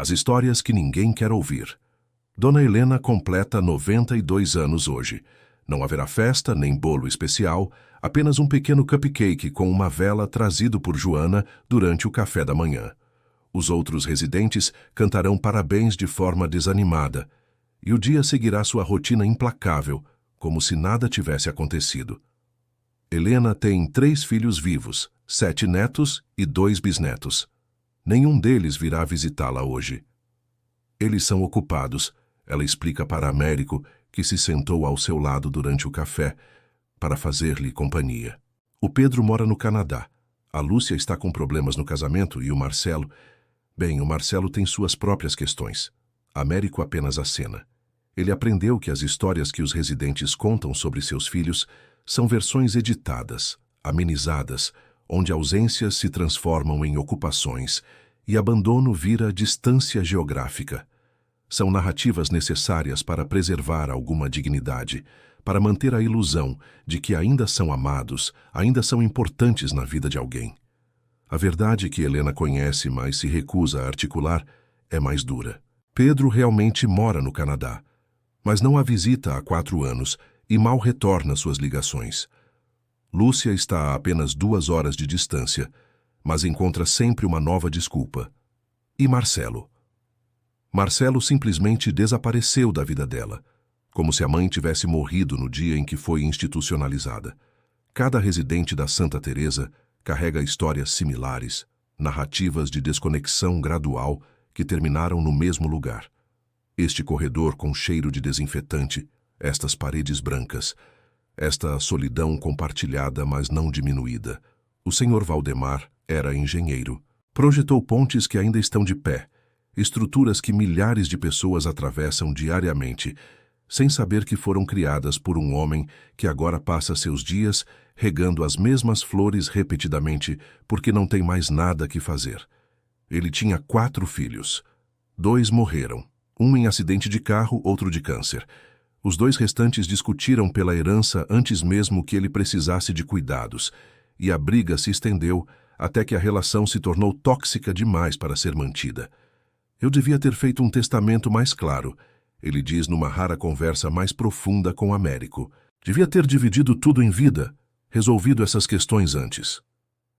As histórias que ninguém quer ouvir. Dona Helena completa 92 anos hoje. Não haverá festa nem bolo especial, apenas um pequeno cupcake com uma vela trazido por Joana durante o café da manhã. Os outros residentes cantarão parabéns de forma desanimada, e o dia seguirá sua rotina implacável, como se nada tivesse acontecido. Helena tem 3 filhos vivos, 7 netos e 2 bisnetos. Nenhum deles virá visitá-la hoje. Eles são ocupados, ela explica para Américo, que se sentou ao seu lado durante o café, para fazer-lhe companhia. O Pedro mora no Canadá. A Lúcia está com problemas no casamento e o Marcelo... Bem, o Marcelo tem suas próprias questões. Américo apenas acena. Ele aprendeu que as histórias que os residentes contam sobre seus filhos são versões editadas, amenizadas, onde ausências se transformam em ocupações e abandono vira distância geográfica. São narrativas necessárias para preservar alguma dignidade, para manter a ilusão de que ainda são amados, ainda são importantes na vida de alguém. A verdade que Helena conhece, mas se recusa a articular, é mais dura. Pedro realmente mora no Canadá, mas não a visita há 4 anos e mal retorna suas ligações. Lúcia está a apenas 2 horas de distância, mas encontra sempre uma nova desculpa. E Marcelo? Marcelo simplesmente desapareceu da vida dela, como se a mãe tivesse morrido no dia em que foi institucionalizada. Cada residente da Santa Teresa carrega histórias similares, narrativas de desconexão gradual que terminaram no mesmo lugar. Este corredor com cheiro de desinfetante, estas paredes brancas, esta solidão compartilhada, mas não diminuída. O senhor Valdemar era engenheiro. Projetou pontes que ainda estão de pé, estruturas que milhares de pessoas atravessam diariamente, sem saber que foram criadas por um homem que agora passa seus dias regando as mesmas flores repetidamente porque não tem mais nada que fazer. Ele tinha 4 filhos. 2 morreram, um em acidente de carro, outro de câncer. Os 2 restantes discutiram pela herança antes mesmo que ele precisasse de cuidados, e a briga se estendeu até que a relação se tornou tóxica demais para ser mantida. Eu devia ter feito um testamento mais claro, ele diz numa rara conversa mais profunda com Américo. Devia ter dividido tudo em vida, resolvido essas questões antes.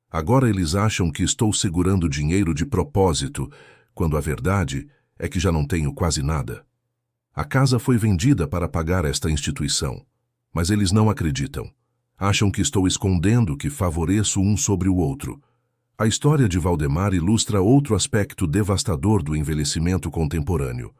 Agora eles acham que estou segurando dinheiro de propósito, quando a verdade é que já não tenho quase nada. A casa foi vendida para pagar esta instituição, mas eles não acreditam. Acham que estou escondendo que favoreço um sobre o outro. A história de Valdemar ilustra outro aspecto devastador do envelhecimento contemporâneo.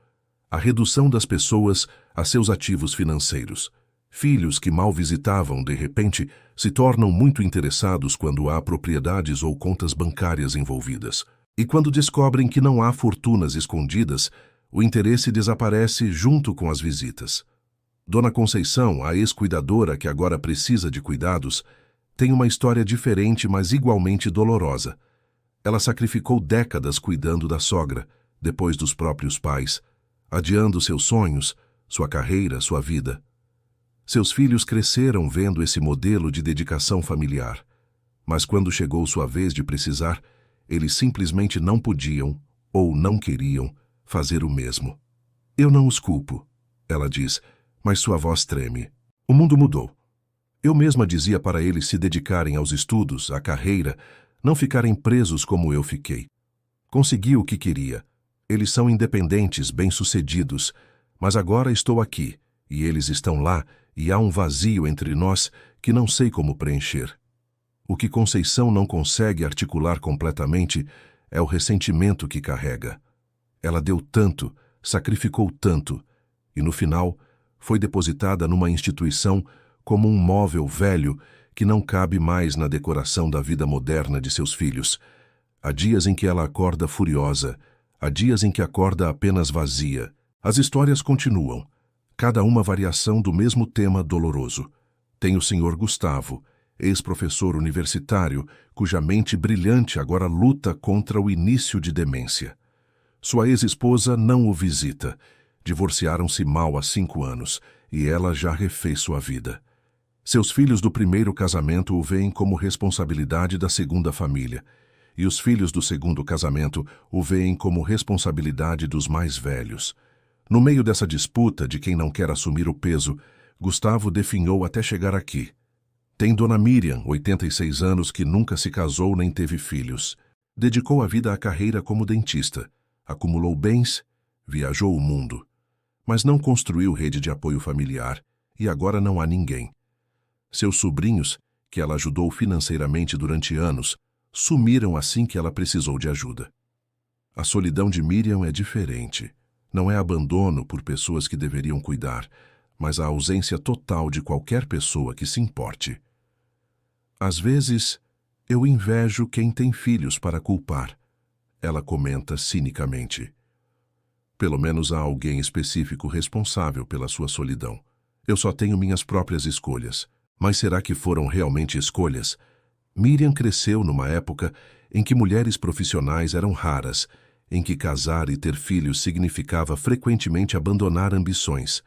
A redução das pessoas a seus ativos financeiros. Filhos que mal visitavam, de repente, se tornam muito interessados quando há propriedades ou contas bancárias envolvidas. E quando descobrem que não há fortunas escondidas, o interesse desaparece junto com as visitas. Dona Conceição, a ex-cuidadora que agora precisa de cuidados, tem uma história diferente, mas igualmente dolorosa. Ela sacrificou décadas cuidando da sogra, depois dos próprios pais, adiando seus sonhos, sua carreira, sua vida. Seus filhos cresceram vendo esse modelo de dedicação familiar, mas quando chegou sua vez de precisar, eles simplesmente não podiam, ou não queriam, fazer o mesmo. Eu não os culpo, ela diz, mas sua voz treme. O mundo mudou. Eu mesma dizia para eles se dedicarem aos estudos, à carreira, não ficarem presos como eu fiquei. Consegui o que queria. Eles são independentes, bem-sucedidos, mas agora estou aqui, e eles estão lá, e há um vazio entre nós que não sei como preencher. O que Conceição não consegue articular completamente é o ressentimento que carrega. Ela deu tanto, sacrificou tanto, e no final foi depositada numa instituição como um móvel velho que não cabe mais na decoração da vida moderna de seus filhos. Há dias em que ela acorda furiosa, há dias em que acorda apenas vazia. As histórias continuam, cada uma variação do mesmo tema doloroso. Tem o Sr. Gustavo, ex-professor universitário, cuja mente brilhante agora luta contra o início de demência. Sua ex-esposa não o visita. Divorciaram-se mal há 5 anos, e ela já refez sua vida. Seus filhos do primeiro casamento o veem como responsabilidade da segunda família, e os filhos do segundo casamento o veem como responsabilidade dos mais velhos. No meio dessa disputa de quem não quer assumir o peso, Gustavo definhou até chegar aqui. Tem Dona Miriam, 86 anos, que nunca se casou nem teve filhos. Dedicou a vida à carreira como dentista, acumulou bens, viajou o mundo. Mas não construiu rede de apoio familiar, e agora não há ninguém. Seus sobrinhos, que ela ajudou financeiramente durante anos, sumiram assim que ela precisou de ajuda. A solidão de Miriam é diferente. Não é abandono por pessoas que deveriam cuidar, mas a ausência total de qualquer pessoa que se importe. Às vezes, eu invejo quem tem filhos para culpar, ela comenta cinicamente. Pelo menos há alguém específico responsável pela sua solidão. Eu só tenho minhas próprias escolhas. Mas será que foram realmente escolhas? Miriam cresceu numa época em que mulheres profissionais eram raras, em que casar e ter filhos significava frequentemente abandonar ambições.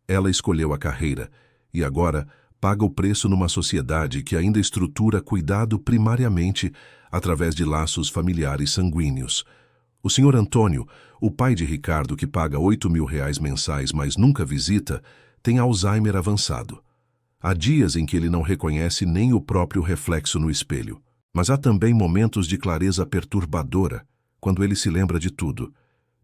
Ela escolheu a carreira e agora paga o preço numa sociedade que ainda estrutura cuidado primariamente através de laços familiares sanguíneos. O Sr. Antônio, o pai de Ricardo, que paga R$ 8.000 mensais, mas nunca visita, tem Alzheimer avançado. Há dias em que ele não reconhece nem o próprio reflexo no espelho. Mas há também momentos de clareza perturbadora, quando ele se lembra de tudo,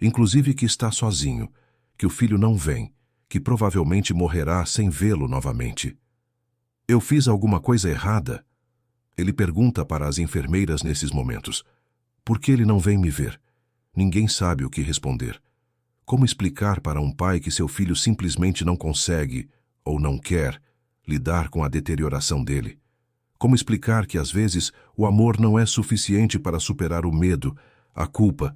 inclusive que está sozinho, que o filho não vem, que provavelmente morrerá sem vê-lo novamente. Eu fiz alguma coisa errada? Ele pergunta para as enfermeiras nesses momentos. Por que ele não vem me ver? Ninguém sabe o que responder. Como explicar para um pai que seu filho simplesmente não consegue, ou não quer, lidar com a deterioração dele? Como explicar que, às vezes, o amor não é suficiente para superar o medo, a culpa,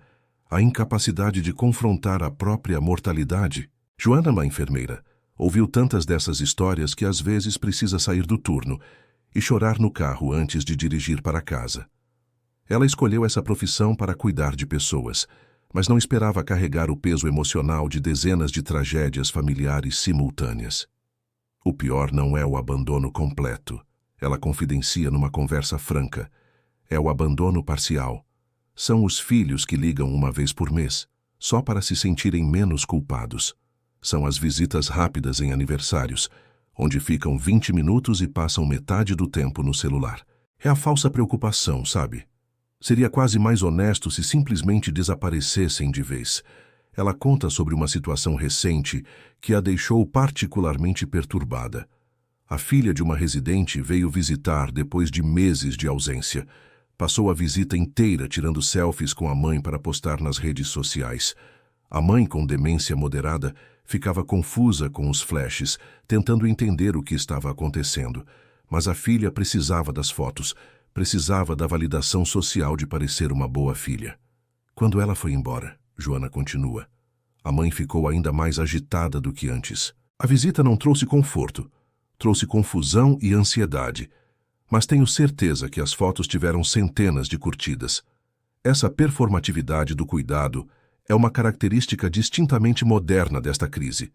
a incapacidade de confrontar a própria mortalidade? Joana, uma enfermeira, ouviu tantas dessas histórias que às vezes precisa sair do turno e chorar no carro antes de dirigir para casa. Ela escolheu essa profissão para cuidar de pessoas, mas não esperava carregar o peso emocional de dezenas de tragédias familiares simultâneas. O pior não é o abandono completo, ela confidencia numa conversa franca. É o abandono parcial. São os filhos que ligam uma vez por mês, só para se sentirem menos culpados. São as visitas rápidas em aniversários, onde ficam 20 minutos e passam metade do tempo no celular. É a falsa preocupação, sabe? Seria quase mais honesto se simplesmente desaparecessem de vez. Ela conta sobre uma situação recente que a deixou particularmente perturbada. A filha de uma residente veio visitar depois de meses de ausência. Passou a visita inteira tirando selfies com a mãe para postar nas redes sociais. A mãe, com demência moderada, ficava confusa com os flashes, tentando entender o que estava acontecendo. Mas a filha precisava das fotos, precisava da validação social de parecer uma boa filha. Quando ela foi embora, Joana continua, a mãe ficou ainda mais agitada do que antes. A visita não trouxe conforto, trouxe confusão e ansiedade, mas tenho certeza que as fotos tiveram centenas de curtidas. Essa performatividade do cuidado é uma característica distintamente moderna desta crise.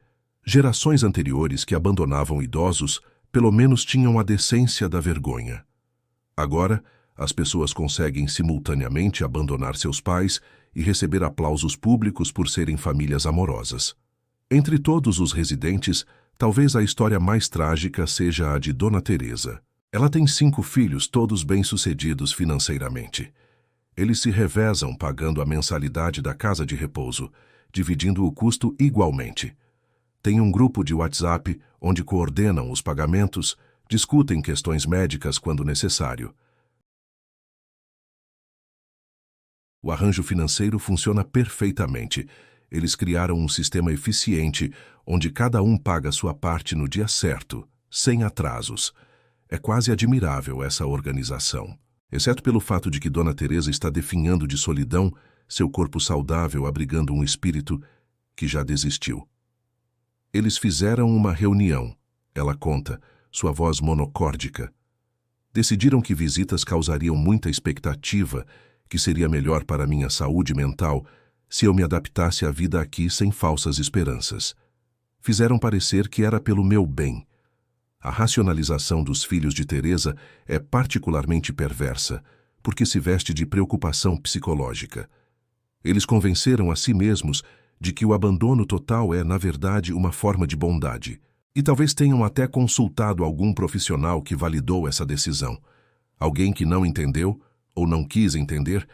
Gerações anteriores que abandonavam idosos pelo menos tinham a decência da vergonha. Agora, as pessoas conseguem simultaneamente abandonar seus pais e receber aplausos públicos por serem famílias amorosas. Entre todos os residentes, talvez a história mais trágica seja a de Dona Teresa. Ela tem 5 filhos, todos bem-sucedidos financeiramente. Eles se revezam pagando a mensalidade da casa de repouso, dividindo o custo igualmente. Tem um grupo de WhatsApp onde coordenam os pagamentos, discutem questões médicas quando necessário. O arranjo financeiro funciona perfeitamente. Eles criaram um sistema eficiente onde cada um paga sua parte no dia certo, sem atrasos. É quase admirável essa organização. Exceto pelo fato de que Dona Teresa está definhando de solidão, seu corpo saudável abrigando um espírito que já desistiu. Eles fizeram uma reunião, ela conta, sua voz monocórdica. Decidiram que visitas causariam muita expectativa, que seria melhor para minha saúde mental se eu me adaptasse à vida aqui sem falsas esperanças. Fizeram parecer que era pelo meu bem. A racionalização dos filhos de Teresa é particularmente perversa, porque se veste de preocupação psicológica. Eles convenceram a si mesmos de que o abandono total é, na verdade, uma forma de bondade. E talvez tenham até consultado algum profissional que validou essa decisão. Alguém que não entendeu, ou não quis entender,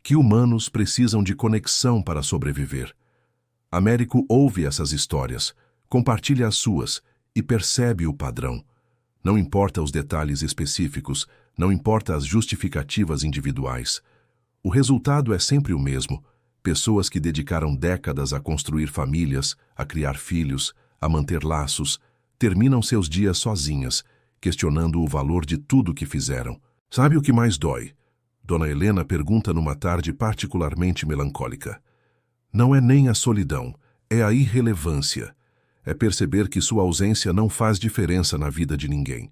que humanos precisam de conexão para sobreviver. Américo ouve essas histórias, compartilha as suas e percebe o padrão. Não importa os detalhes específicos, não importa as justificativas individuais. O resultado é sempre o mesmo: pessoas que dedicaram décadas a construir famílias, a criar filhos, a manter laços, terminam seus dias sozinhas, questionando o valor de tudo que fizeram. Sabe o que mais dói? Dona Helena pergunta numa tarde particularmente melancólica. Não é nem a solidão, é a irrelevância. É perceber que sua ausência não faz diferença na vida de ninguém.